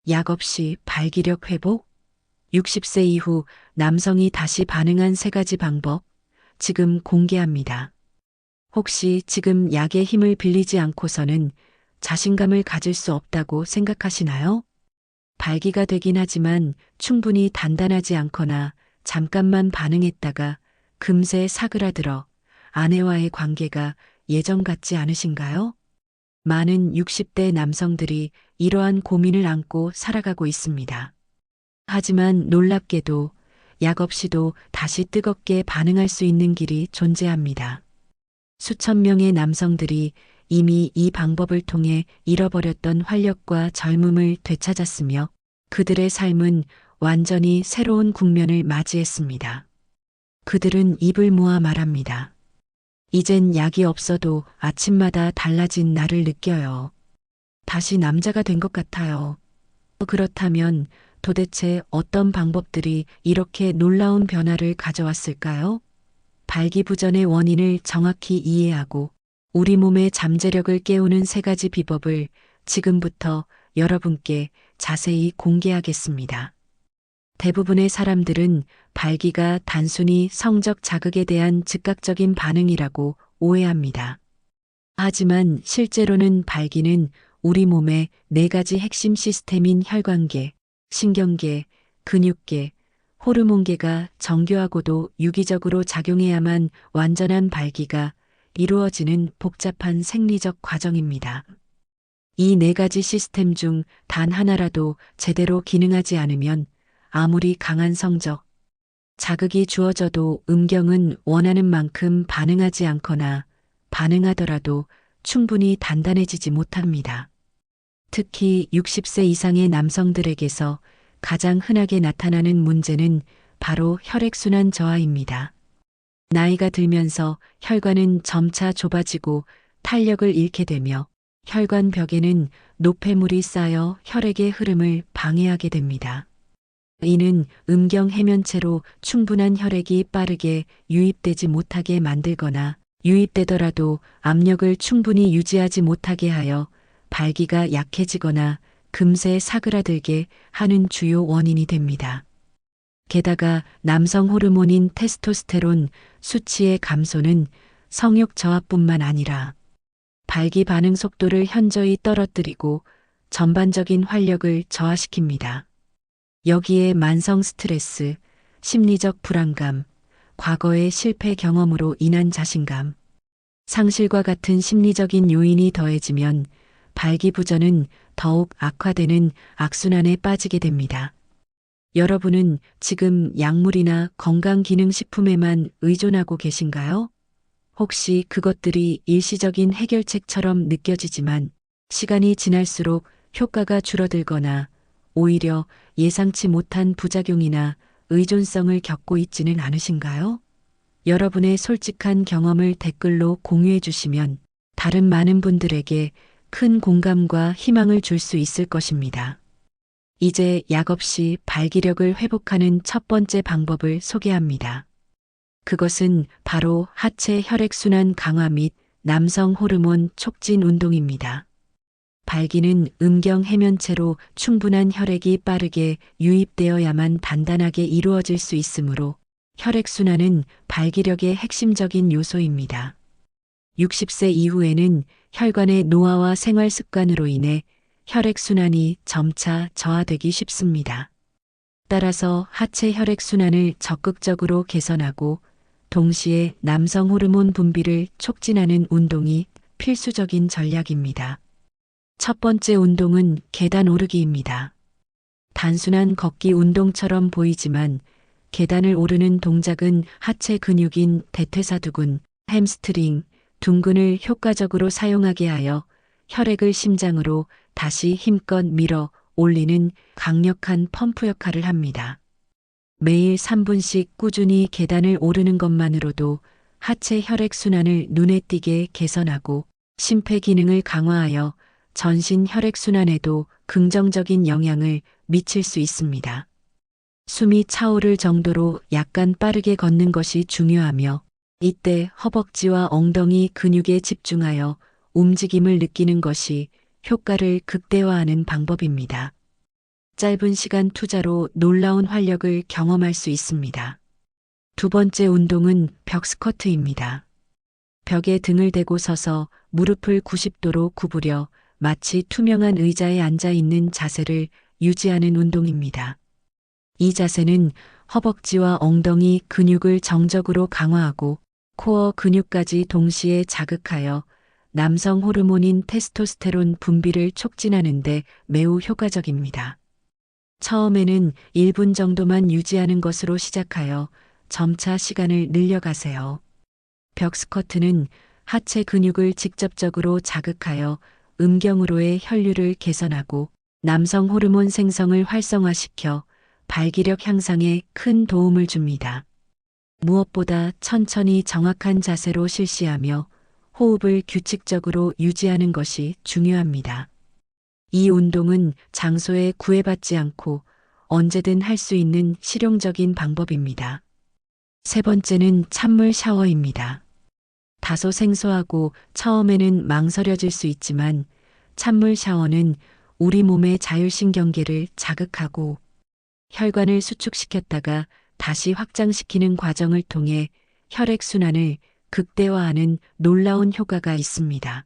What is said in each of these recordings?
약 없이 발기력 회복? 60세 이후 남성이 다시 반응한 세 가지 방법, 지금 공개합니다. 혹시 지금 약의 힘을 빌리지 않고서는 자신감을 가질 수 없다고 생각하시나요? 발기가 되긴 하지만 충분히 단단하지 않거나 잠깐만 반응했다가 금세 사그라들어 아내와의 관계가 예전 같지 않으신가요? 많은 60대 남성들이 이러한 고민을 안고 살아가고 있습니다. 하지만 놀랍게도 약 없이도 다시 뜨겁게 반응할 수 있는 길이 존재합니다. 수천 명의 남성들이 이미 이 방법을 통해 잃어버렸던 활력과 젊음을 되찾았으며 그들의 삶은 완전히 새로운 국면을 맞이했습니다. 그들은 입을 모아 말합니다. 이젠 약이 없어도 아침마다 달라진 나를 느껴요. 다시 남자가 된 것 같아요. 그렇다면 도대체 어떤 방법들이 이렇게 놀라운 변화를 가져왔을까요? 발기부전의 원인을 정확히 이해하고 우리 몸의 잠재력을 깨우는 세 가지 비법을 지금부터 여러분께 자세히 공개하겠습니다. 대부분의 사람들은 발기가 단순히 성적 자극에 대한 즉각적인 반응이라고 오해합니다. 하지만 실제로는 발기는 우리 몸의 네 가지 핵심 시스템인 혈관계, 신경계, 근육계, 호르몬계가 정교하고도 유기적으로 작용해야만 완전한 발기가 이루어지는 복잡한 생리적 과정입니다. 이 네 가지 시스템 중 단 하나라도 제대로 기능하지 않으면 아무리 강한 성적, 자극이 주어져도 음경은 원하는 만큼 반응하지 않거나 반응하더라도 충분히 단단해지지 못합니다. 특히 60세 이상의 남성들에게서 가장 흔하게 나타나는 문제는 바로 혈액순환 저하입니다. 나이가 들면서 혈관은 점차 좁아지고 탄력을 잃게 되며 혈관 벽에는 노폐물이 쌓여 혈액의 흐름을 방해하게 됩니다. 이는 음경 해면체로 충분한 혈액이 빠르게 유입되지 못하게 만들거나 유입되더라도 압력을 충분히 유지하지 못하게 하여 발기가 약해지거나 금세 사그라들게 하는 주요 원인이 됩니다. 게다가 남성 호르몬인 테스토스테론 수치의 감소는 성욕 저하뿐만 아니라 발기 반응 속도를 현저히 떨어뜨리고 전반적인 활력을 저하시킵니다. 여기에 만성 스트레스, 심리적 불안감, 과거의 실패 경험으로 인한 자신감, 상실과 같은 심리적인 요인이 더해지면 발기부전은 더욱 악화되는 악순환에 빠지게 됩니다. 여러분은 지금 약물이나 건강기능식품에만 의존하고 계신가요? 혹시 그것들이 일시적인 해결책처럼 느껴지지만 시간이 지날수록 효과가 줄어들거나 오히려 예상치 못한 부작용이나 의존성을 겪고 있지는 않으신가요? 여러분의 솔직한 경험을 댓글로 공유해 주시면 다른 많은 분들에게 큰 공감과 희망을 줄 수 있을 것입니다. 이제 약 없이 발기력을 회복하는 첫 번째 방법을 소개합니다. 그것은 바로 하체 혈액순환 강화 및 남성 호르몬 촉진 운동입니다. 발기는 음경 해면체로 충분한 혈액이 빠르게 유입되어야만 단단하게 이루어질 수 있으므로 혈액순환은 발기력의 핵심적인 요소입니다. 60세 이후에는 혈관의 노화와 생활 습관으로 인해 혈액순환이 점차 저하되기 쉽습니다. 따라서 하체 혈액순환을 적극적으로 개선하고 동시에 남성 호르몬 분비를 촉진하는 운동이 필수적인 전략입니다. 첫 번째 운동은 계단 오르기입니다. 단순한 걷기 운동처럼 보이지만 계단을 오르는 동작은 하체 근육인 대퇴사두근, 햄스트링, 둔근을 효과적으로 사용하게 하여 혈액을 심장으로 다시 힘껏 밀어 올리는 강력한 펌프 역할을 합니다. 매일 3분씩 꾸준히 계단을 오르는 것만으로도 하체 혈액순환을 눈에 띄게 개선하고 심폐기능을 강화하여 전신 혈액순환에도 긍정적인 영향을 미칠 수 있습니다. 숨이 차오를 정도로 약간 빠르게 걷는 것이 중요하며 이때 허벅지와 엉덩이 근육에 집중하여 움직임을 느끼는 것이 효과를 극대화하는 방법입니다. 짧은 시간 투자로 놀라운 활력을 경험할 수 있습니다. 두 번째 운동은 벽 스쿼트입니다. 벽에 등을 대고 서서 무릎을 90도로 구부려 마치 투명한 의자에 앉아 있는 자세를 유지하는 운동입니다. 이 자세는 허벅지와 엉덩이 근육을 정적으로 강화하고 코어 근육까지 동시에 자극하여 남성 호르몬인 테스토스테론 분비를 촉진하는 데 매우 효과적입니다. 처음에는 1분 정도만 유지하는 것으로 시작하여 점차 시간을 늘려가세요. 벽 스쿼트는 하체 근육을 직접적으로 자극하여 음경으로의 혈류를 개선하고 남성 호르몬 생성을 활성화시켜 발기력 향상에 큰 도움을 줍니다. 무엇보다 천천히 정확한 자세로 실시하며 호흡을 규칙적으로 유지하는 것이 중요합니다. 이 운동은 장소에 구애받지 않고 언제든 할 수 있는 실용적인 방법입니다. 세 번째는 찬물 샤워입니다. 다소 생소하고 처음에는 망설여질 수 있지만 찬물 샤워는 우리 몸의 자율신경계를 자극하고 혈관을 수축시켰다가 다시 확장시키는 과정을 통해 혈액순환을 극대화하는 놀라운 효과가 있습니다.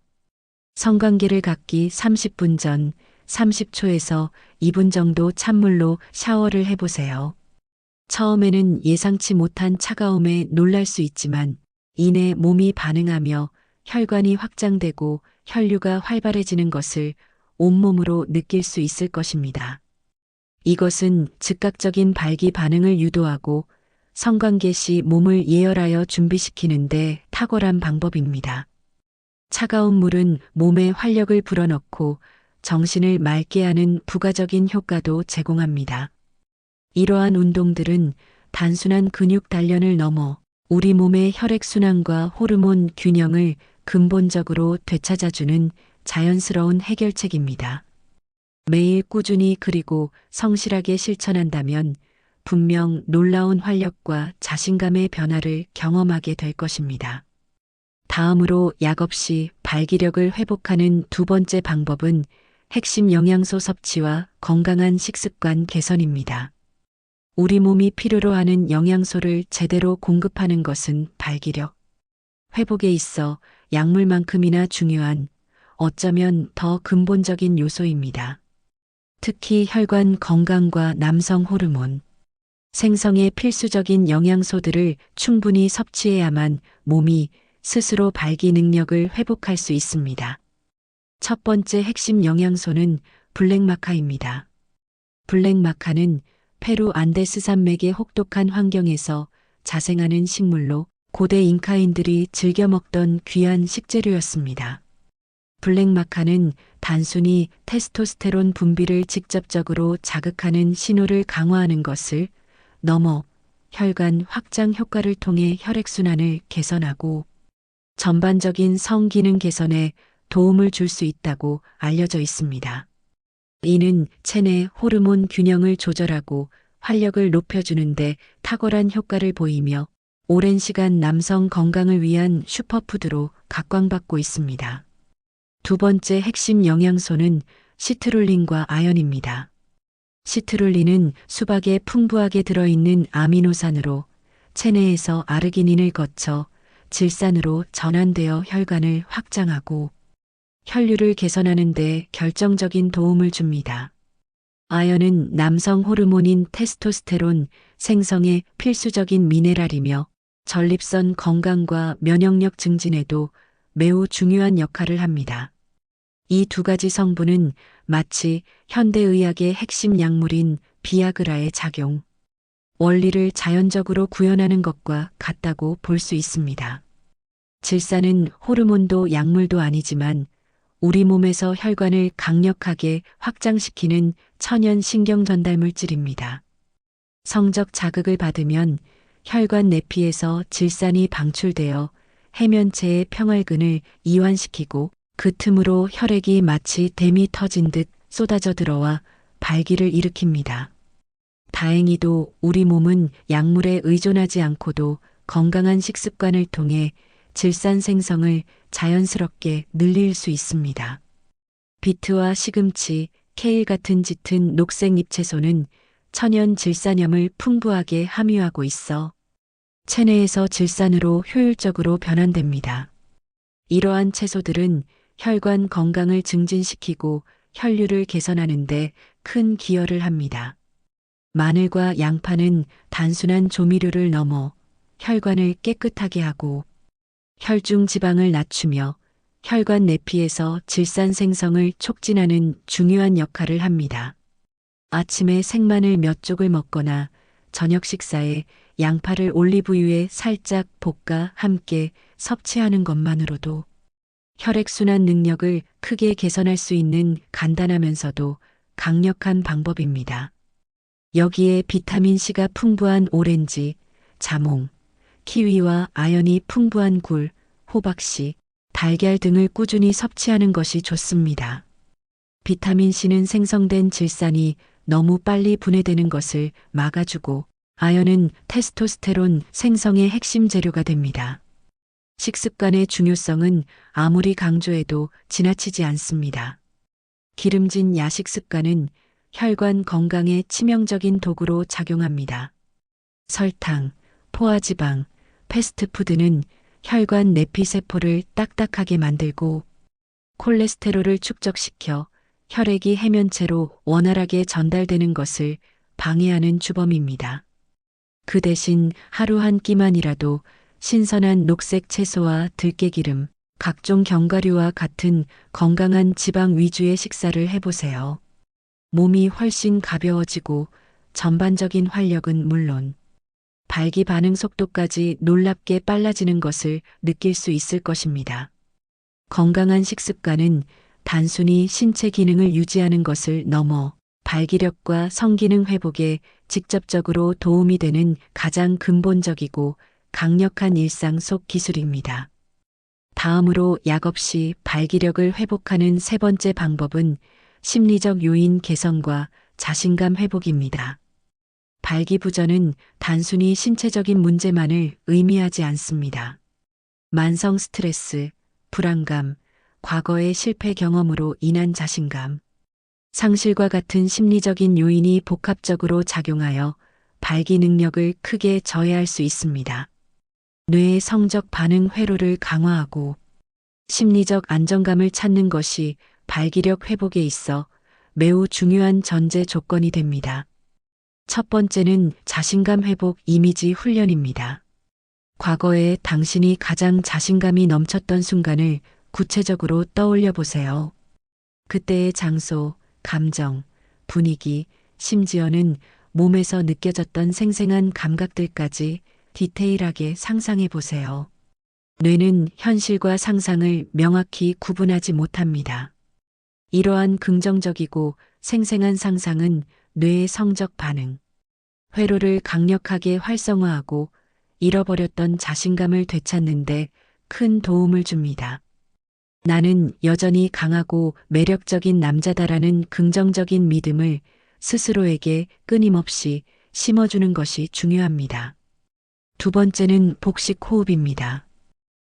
성관계를 갖기 30분 전 30초에서 2분 정도 찬물로 샤워를 해보세요. 처음에는 예상치 못한 차가움에 놀랄 수 있지만 이내 몸이 반응하며 혈관이 확장되고 혈류가 활발해지는 것을 온몸으로 느낄 수 있을 것입니다. 이것은 즉각적인 발기 반응을 유도하고 성관계 시 몸을 예열하여 준비시키는데 탁월한 방법입니다. 차가운 물은 몸에 활력을 불어넣고 정신을 맑게 하는 부가적인 효과도 제공합니다. 이러한 운동들은 단순한 근육 단련을 넘어 우리 몸의 혈액순환과 호르몬 균형을 근본적으로 되찾아주는 자연스러운 해결책입니다. 매일 꾸준히 그리고 성실하게 실천한다면 분명 놀라운 활력과 자신감의 변화를 경험하게 될 것입니다. 다음으로 약 없이 발기력을 회복하는 두 번째 방법은 핵심 영양소 섭취와 건강한 식습관 개선입니다. 우리 몸이 필요로 하는 영양소를 제대로 공급하는 것은 발기력 회복에 있어 약물만큼이나 중요한 어쩌면 더 근본적인 요소입니다. 특히 혈관 건강과 남성 호르몬 생성에 필수적인 영양소들을 충분히 섭취해야만 몸이 스스로 발기 능력을 회복할 수 있습니다. 첫 번째 핵심 영양소는 블랙마카입니다. 블랙마카는 페루 안데스 산맥의 혹독한 환경에서 자생하는 식물로 고대 잉카인들이 즐겨 먹던 귀한 식재료였습니다. 블랙마카는 단순히 테스토스테론 분비를 직접적으로 자극하는 신호를 강화하는 것을 넘어 혈관 확장 효과를 통해 혈액순환을 개선하고 전반적인 성기능 개선에 도움을 줄 수 있다고 알려져 있습니다. 이는 체내 호르몬 균형을 조절하고 활력을 높여주는데 탁월한 효과를 보이며 오랜 시간 남성 건강을 위한 슈퍼푸드로 각광받고 있습니다. 두 번째 핵심 영양소는 시트룰린과 아연입니다. 시트룰린은 수박에 풍부하게 들어있는 아미노산으로 체내에서 아르기닌을 거쳐 질산으로 전환되어 혈관을 확장하고 혈류를 개선하는 데 결정적인 도움을 줍니다. 아연은 남성 호르몬인 테스토스테론 생성에 필수적인 미네랄이며 전립선 건강과 면역력 증진에도 매우 중요한 역할을 합니다. 이 두 가지 성분은 마치 현대의학의 핵심 약물인 비아그라의 작용, 원리를 자연적으로 구현하는 것과 같다고 볼 수 있습니다. 질산은 호르몬도 약물도 아니지만 우리 몸에서 혈관을 강력하게 확장시키는 천연 신경 전달 물질입니다. 성적 자극을 받으면 혈관 내피에서 질산이 방출되어 해면체의 평활근을 이완시키고 그 틈으로 혈액이 마치 댐이 터진 듯 쏟아져 들어와 발기를 일으킵니다. 다행히도 우리 몸은 약물에 의존하지 않고도 건강한 식습관을 통해 질산 생성을 자연스럽게 늘릴 수 있습니다. 비트와 시금치, 케일 같은 짙은 녹색 잎채소는 천연 질산염을 풍부하게 함유하고 있어 체내에서 질산으로 효율적으로 변환됩니다. 이러한 채소들은 혈관 건강을 증진시키고 혈류를 개선하는 데 큰 기여를 합니다. 마늘과 양파는 단순한 조미료를 넘어 혈관을 깨끗하게 하고 혈중 지방을 낮추며 혈관 내피에서 질산 생성을 촉진하는 중요한 역할을 합니다. 아침에 생마늘 몇 쪽을 먹거나 저녁 식사에 양파를 올리브유에 살짝 볶아 함께 섭취하는 것만으로도 혈액순환 능력을 크게 개선할 수 있는 간단하면서도 강력한 방법입니다. 여기에 비타민C가 풍부한 오렌지, 자몽, 키위와 아연이 풍부한 굴, 호박씨, 달걀 등을 꾸준히 섭취하는 것이 좋습니다. 비타민C는 생성된 질산이 너무 빨리 분해되는 것을 막아주고 아연은 테스토스테론 생성의 핵심 재료가 됩니다. 식습관의 중요성은 아무리 강조해도 지나치지 않습니다. 기름진 야식 습관은 혈관 건강에 치명적인 도구로 작용합니다. 설탕, 포화지방, 패스트푸드는 혈관 내피세포를 딱딱하게 만들고 콜레스테롤을 축적시켜 혈액이 해면체로 원활하게 전달되는 것을 방해하는 주범입니다. 그 대신 하루 한 끼만이라도 신선한 녹색 채소와 들깨기름, 각종 견과류와 같은 건강한 지방 위주의 식사를 해보세요. 몸이 훨씬 가벼워지고 전반적인 활력은 물론 발기 반응 속도까지 놀랍게 빨라지는 것을 느낄 수 있을 것입니다. 건강한 식습관은 단순히 신체 기능을 유지하는 것을 넘어 발기력과 성기능 회복에 직접적으로 도움이 되는 가장 근본적이고 강력한 일상 속 기술입니다. 다음으로 약 없이 발기력을 회복하는 세 번째 방법은 심리적 요인 개선과 자신감 회복입니다. 발기부전은 단순히 신체적인 문제만을 의미하지 않습니다. 만성 스트레스, 불안감, 과거의 실패 경험으로 인한 자신감, 상실과 같은 심리적인 요인이 복합적으로 작용하여 발기 능력을 크게 저해할 수 있습니다. 뇌의 성적 반응 회로를 강화하고 심리적 안정감을 찾는 것이 발기력 회복에 있어 매우 중요한 전제 조건이 됩니다. 첫 번째는 자신감 회복 이미지 훈련입니다. 과거에 당신이 가장 자신감이 넘쳤던 순간을 구체적으로 떠올려 보세요. 그때의 장소, 감정, 분위기, 심지어는 몸에서 느껴졌던 생생한 감각들까지 디테일하게 상상해 보세요. 뇌는 현실과 상상을 명확히 구분하지 못합니다. 이러한 긍정적이고 생생한 상상은 뇌의 성적 반응, 회로를 강력하게 활성화하고 잃어버렸던 자신감을 되찾는데 큰 도움을 줍니다. 나는 여전히 강하고 매력적인 남자다라는 긍정적인 믿음을 스스로에게 끊임없이 심어주는 것이 중요합니다. 두 번째는 복식 호흡입니다.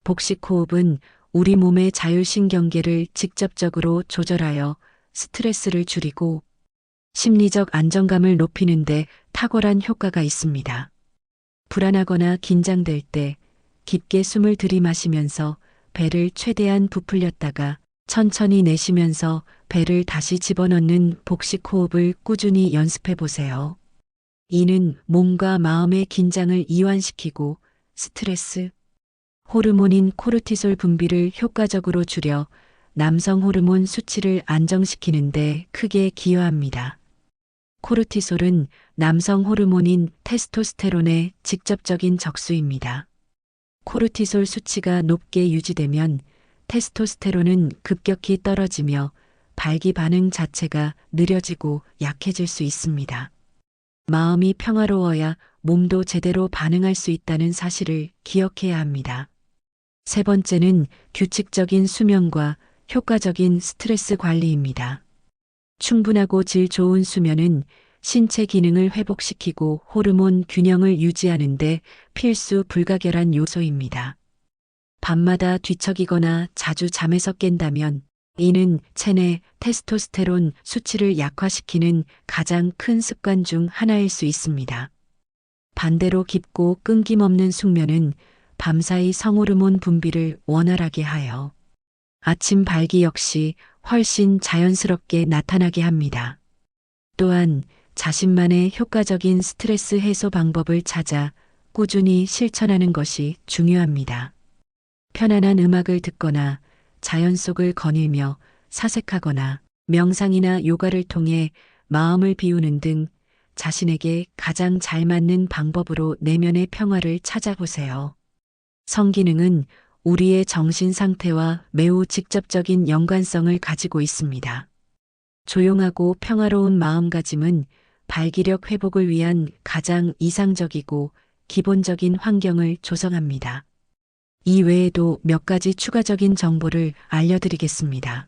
복식 호흡은 우리 몸의 자율신경계를 직접적으로 조절하여 스트레스를 줄이고 심리적 안정감을 높이는 데 탁월한 효과가 있습니다. 불안하거나 긴장될 때 깊게 숨을 들이마시면서 배를 최대한 부풀렸다가 천천히 내쉬면서 배를 다시 집어넣는 복식 호흡을 꾸준히 연습해 보세요. 이는 몸과 마음의 긴장을 이완시키고 스트레스, 호르몬인 코르티솔 분비를 효과적으로 줄여 남성 호르몬 수치를 안정시키는데 크게 기여합니다. 코르티솔은 남성 호르몬인 테스토스테론의 직접적인 적수입니다. 코르티솔 수치가 높게 유지되면 테스토스테론은 급격히 떨어지며 발기 반응 자체가 느려지고 약해질 수 있습니다. 마음이 평화로워야 몸도 제대로 반응할 수 있다는 사실을 기억해야 합니다. 세 번째는 규칙적인 수면과 효과적인 스트레스 관리입니다. 충분하고 질 좋은 수면은 신체 기능을 회복시키고 호르몬 균형을 유지하는 데 필수 불가결한 요소입니다. 밤마다 뒤척이거나 자주 잠에서 깬다면 이는 체내 테스토스테론 수치를 약화시키는 가장 큰 습관 중 하나일 수 있습니다. 반대로 깊고 끊김없는 숙면은 밤사이 성호르몬 분비를 원활하게 하여 아침 발기 역시 훨씬 자연스럽게 나타나게 합니다. 또한 자신만의 효과적인 스트레스 해소 방법을 찾아 꾸준히 실천하는 것이 중요합니다. 편안한 음악을 듣거나 자연 속을 거닐며 사색하거나 명상이나 요가를 통해 마음을 비우는 등 자신에게 가장 잘 맞는 방법으로 내면의 평화를 찾아보세요. 성기능은 우리의 정신 상태와 매우 직접적인 연관성을 가지고 있습니다. 조용하고 평화로운 마음가짐은 발기력 회복을 위한 가장 이상적이고 기본적인 환경을 조성합니다. 이 외에도 몇 가지 추가적인 정보를 알려드리겠습니다.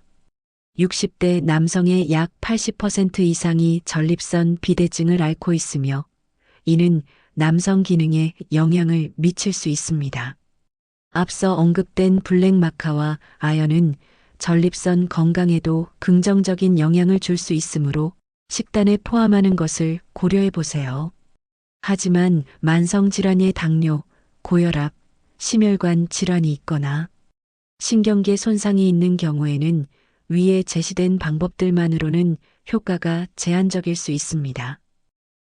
60대 남성의 약 80% 이상이 전립선 비대증을 앓고 있으며 이는 남성 기능에 영향을 미칠 수 있습니다. 앞서 언급된 블랙마카와 아연은 전립선 건강에도 긍정적인 영향을 줄 수 있으므로 식단에 포함하는 것을 고려해 보세요. 하지만 만성질환의 당뇨, 고혈압, 심혈관 질환이 있거나 신경계 손상이 있는 경우에는 위에 제시된 방법들만으로는 효과가 제한적일 수 있습니다.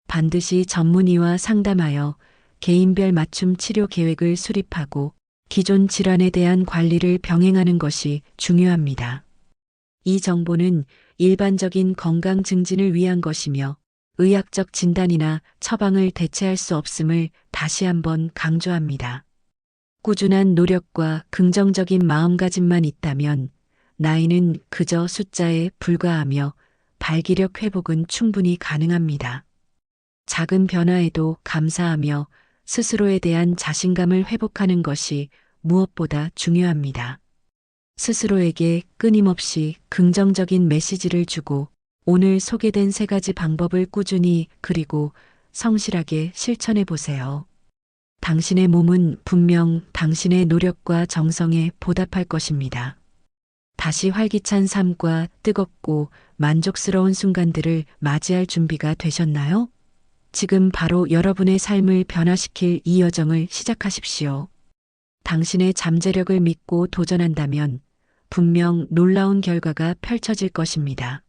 반드시 전문의와 상담하여 개인별 맞춤 치료 계획을 수립하고 기존 질환에 대한 관리를 병행하는 것이 중요합니다. 이 정보는 일반적인 건강 증진을 위한 것이며 의학적 진단이나 처방을 대체할 수 없음을 다시 한번 강조합니다. 꾸준한 노력과 긍정적인 마음가짐만 있다면 나이는 그저 숫자에 불과하며 발기력 회복은 충분히 가능합니다. 작은 변화에도 감사하며 스스로에 대한 자신감을 회복하는 것이 무엇보다 중요합니다. 스스로에게 끊임없이 긍정적인 메시지를 주고 오늘 소개된 3가지 방법을 꾸준히 그리고 성실하게 실천해 보세요. 당신의 몸은 분명 당신의 노력과 정성에 보답할 것입니다. 다시 활기찬 삶과 뜨겁고 만족스러운 순간들을 맞이할 준비가 되셨나요? 지금 바로 여러분의 삶을 변화시킬 이 여정을 시작하십시오. 당신의 잠재력을 믿고 도전한다면 분명 놀라운 결과가 펼쳐질 것입니다.